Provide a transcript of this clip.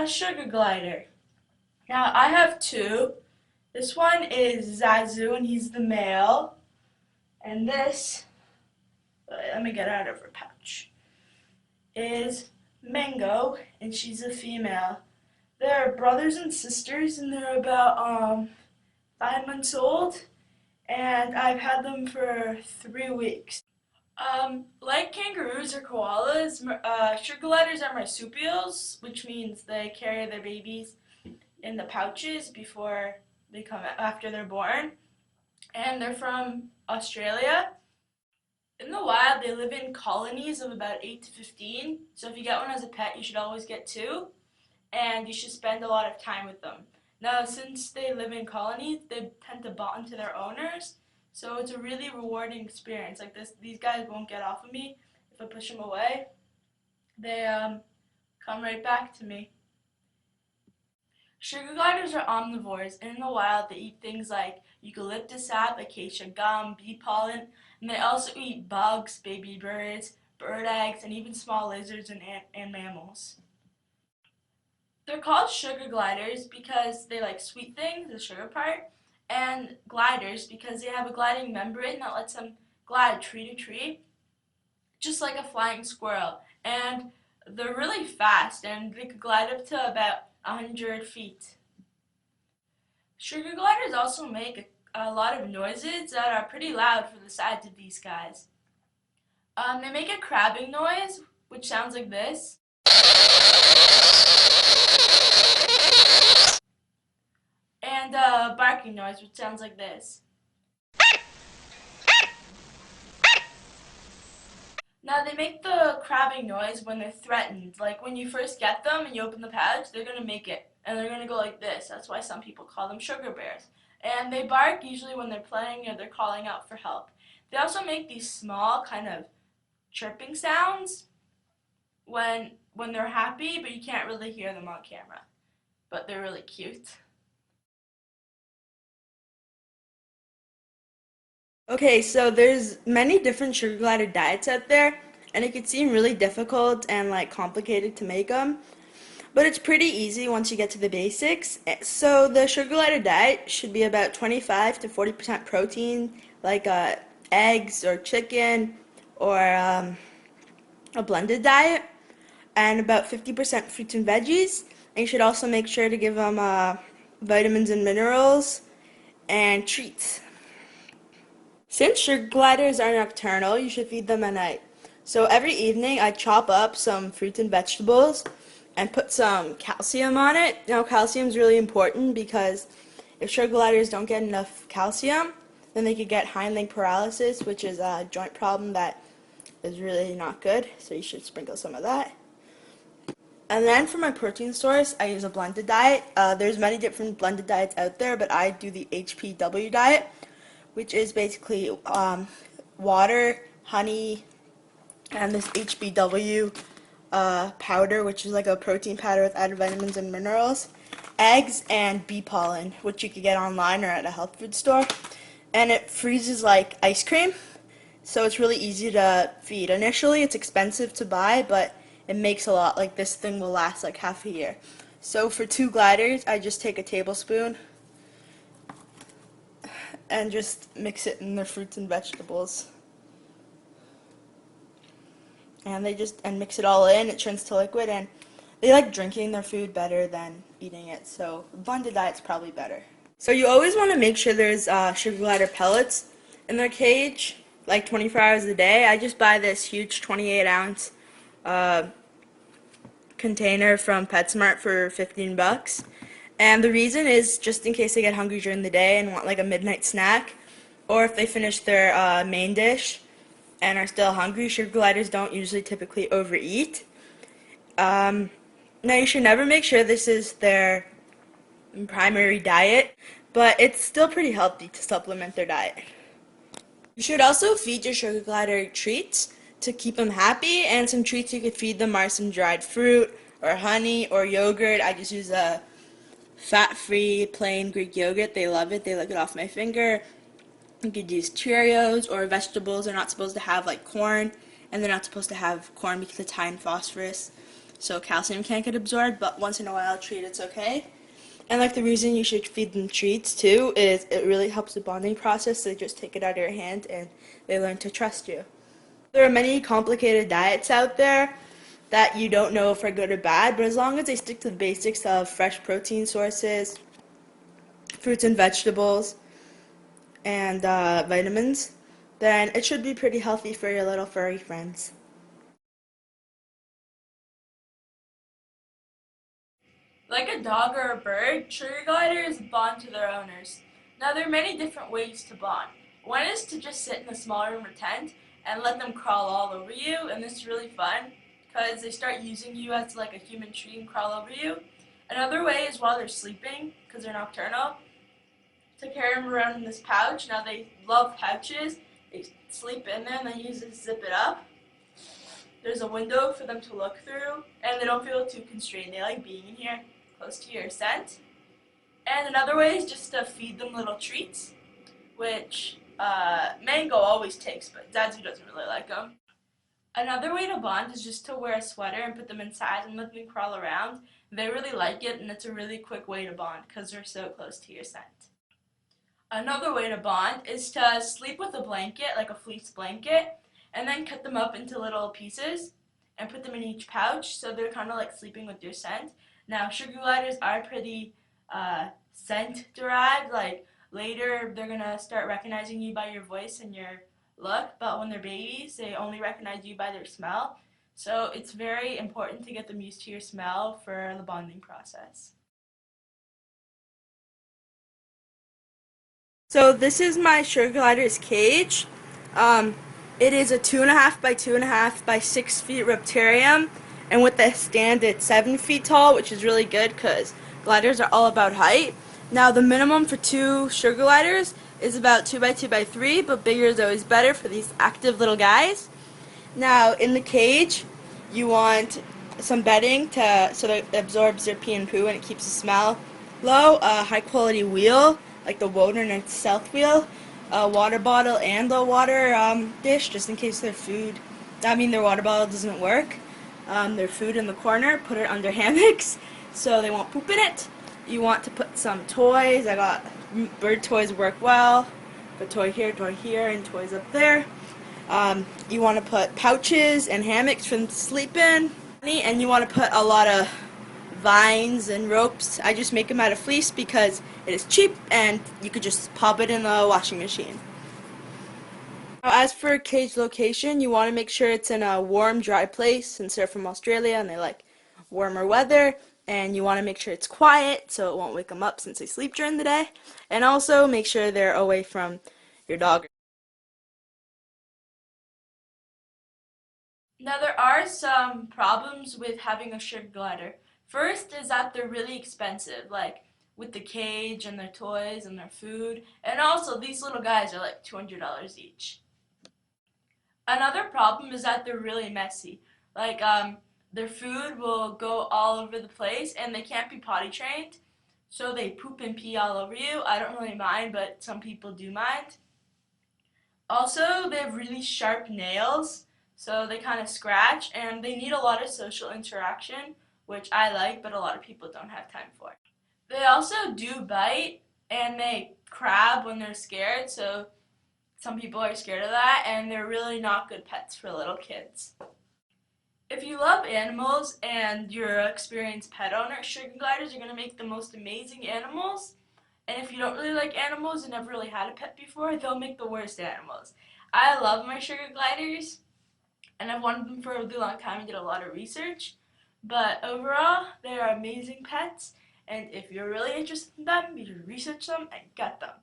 a sugar glider. Now I have two. This one is Zazu and he's the male. And this, let me get out of her pouch, is Mango and she's a female. They're brothers and sisters and they're about 5 months old and I've had them for 3 weeks. Like kangaroos or koalas, sugar gliders are marsupials, which means they carry their babies in the pouches before they come after they're born, and they're from Australia. In the wild, they live in colonies of about 8 to 15. So if you get one as a pet, you should always get two, and you should spend a lot of time with them. Now, since they live in colonies, they tend to bond to their owners, so it's a really rewarding experience. Like this, these guys won't get off of me if I push them away. They come right back to me. Sugar gliders are omnivores, and in the wild they eat things like eucalyptus sap, acacia gum, bee pollen, and they also eat bugs, baby birds, bird eggs, and even small lizards and mammals. They're called sugar gliders because they like sweet things, the sugar part, and gliders because they have a gliding membrane that lets them glide tree to tree, just like a flying squirrel. And they're really fast, and they could glide up to about 100 feet. Sugar gliders also make a lot of noises that are pretty loud for the size of these guys. They make a crabbing noise, which sounds like this. And a barking noise, which sounds like this. Now they make the crabbing noise when they're threatened. Like when you first get them and you open the pouch, they're going to make it. And they're going to go like this. That's why some people call them sugar bears. And they bark usually when they're playing or they're calling out for help. They also make these small kind of chirping sounds when they're happy, but you can't really hear them on camera. But they're really cute. Okay, so there's many different sugar glider diets out there, and it could seem really difficult and like complicated to make them, but it's pretty easy once you get to the basics. So the sugar glider diet should be about 25 to 40% protein, like eggs or chicken, or a blended diet, and about 50% fruits and veggies. And you should also make sure to give them vitamins and minerals and treats. Since sugar gliders are nocturnal, you should feed them at night. So every evening I chop up some fruits and vegetables and put some calcium on it. Now calcium is really important because if sugar gliders don't get enough calcium, then they could get hind leg paralysis, which is a joint problem that is really not good. So you should sprinkle some of that. And then for my protein source, I use a blended diet. There's many different blended diets out there, but I do the HPW diet, which is basically water, honey, and this HBW powder, which is like a protein powder with added vitamins and minerals, eggs, and bee pollen, which you could get online or at a health food store. And it freezes like ice cream, so it's really easy to feed. Initially, it's expensive to buy, but it makes a lot. Like this thing will last like half a year. So for 2 gliders, I just take a tablespoon and just mix it in the fruits and vegetables. And and mix it all in. It turns to liquid, and they like drinking their food better than eating it. So blended diet's probably better. So you always want to make sure there's sugar glider pellets in their cage, like 24 hours a day. I just buy this huge 28-ounce container from PetSmart for 15 bucks. And the reason is just in case they get hungry during the day and want like a midnight snack, or if they finish their main dish and are still hungry. Sugar gliders don't usually typically overeat. Now you should never make sure this is their primary diet, but it's still pretty healthy to supplement their diet. You should also feed your sugar glider treats to keep them happy, and some treats you could feed them are some dried fruit or honey or yogurt. I just use a fat-free plain Greek yogurt. They love it. They lick it off my finger. You could use Cheerios or vegetables. They're not supposed to have like corn, and they're not supposed to have corn because it's high in phosphorus. so calcium can't get absorbed, but once in a while a treat it's okay. And like the reason you should feed them treats too is it really helps the bonding process. They just take it out of your hand and they learn to trust you. There are many complicated diets out there that you don't know if are good or bad, but as long as they stick to the basics of fresh protein sources, fruits and vegetables, and vitamins, then it should be pretty healthy for your little furry friends. Like a dog or a bird, sugar gliders bond to their owners. Now, there are many different ways to bond. One is to just sit in a small room or tent and let them crawl all over you, and this is really fun because they start using you as like a human tree and crawl over you. Another way is while they're sleeping, because they're nocturnal, to carry them around in this pouch. Now, they love pouches. They sleep in there and they use it to zip it up. There's a window for them to look through, and they don't feel too constrained. They like being in here, close to your scent. And another way is just to feed them little treats, which Mango always takes, but Dadzu doesn't really like them. Another way to bond is just to wear a sweater and put them inside and let them crawl around. They really like it, and it's a really quick way to bond because they're so close to your scent. Another way to bond is to sleep with a blanket, like a fleece blanket, and then cut them up into little pieces and put them in each pouch so they're kind of like sleeping with your scent. Now, sugar gliders are pretty scent derived. Like later, they're gonna start recognizing you by your voice and your look, but when they're babies, they only recognize you by their smell. So it's very important to get them used to your smell for the bonding process. So this is my sugar glider's cage. Um, it is a 2.5 by 2.5 by 6 feet Riptarium, and with the stand it's 7 feet tall, which is really good because gliders are all about height. Now the minimum for two sugar gliders is about 2 by 2 by 3, but bigger is always better for these active little guys. Now in the cage, you want some bedding to so that it absorbs their pee and poo and it keeps the smell low. A high quality wheel like the Wilderness South wheel, a water bottle and a water dish just in case their food. I mean their water bottle doesn't work. Their food in the corner, put it under hammocks so they won't poop in it. You want to put some toys. I got bird toys work well. Put toy here, and toys up there. You want to put pouches and hammocks for them to sleep in. And you want to put a lot of vines and ropes. I just make them out of fleece because it is cheap and you could just pop it in the washing machine. Now, as for cage location, you want to make sure it's in a warm, dry place since they're from Australia and they like warmer weather. And you want to make sure it's quiet so it won't wake them up since they sleep during the day. And also make sure they're away from your dog. Now, there are some problems with having a sugar glider. First is that they're really expensive, like with the cage and their toys and their food. And also, these little guys are like $200 each. Another problem is that they're really messy. Like, their food will go all over the place and they can't be potty trained. So they poop and pee all over you. I don't really mind, but some people do mind. Also, they have really sharp nails, so they kind of scratch, and they need a lot of social interaction, which I like, but a lot of people don't have time for. They also do bite, and they crab when they're scared, so some people are scared of that, and they're really not good pets for little kids. If you love animals and you're an experienced pet owner, sugar gliders are going to make the most amazing animals. And if you don't really like animals and never really had a pet before, they'll make the worst animals. I love my sugar gliders, and I've wanted them for a really long time and did a lot of research. But overall, they are amazing pets, and if you're really interested in them, you should research them and get them.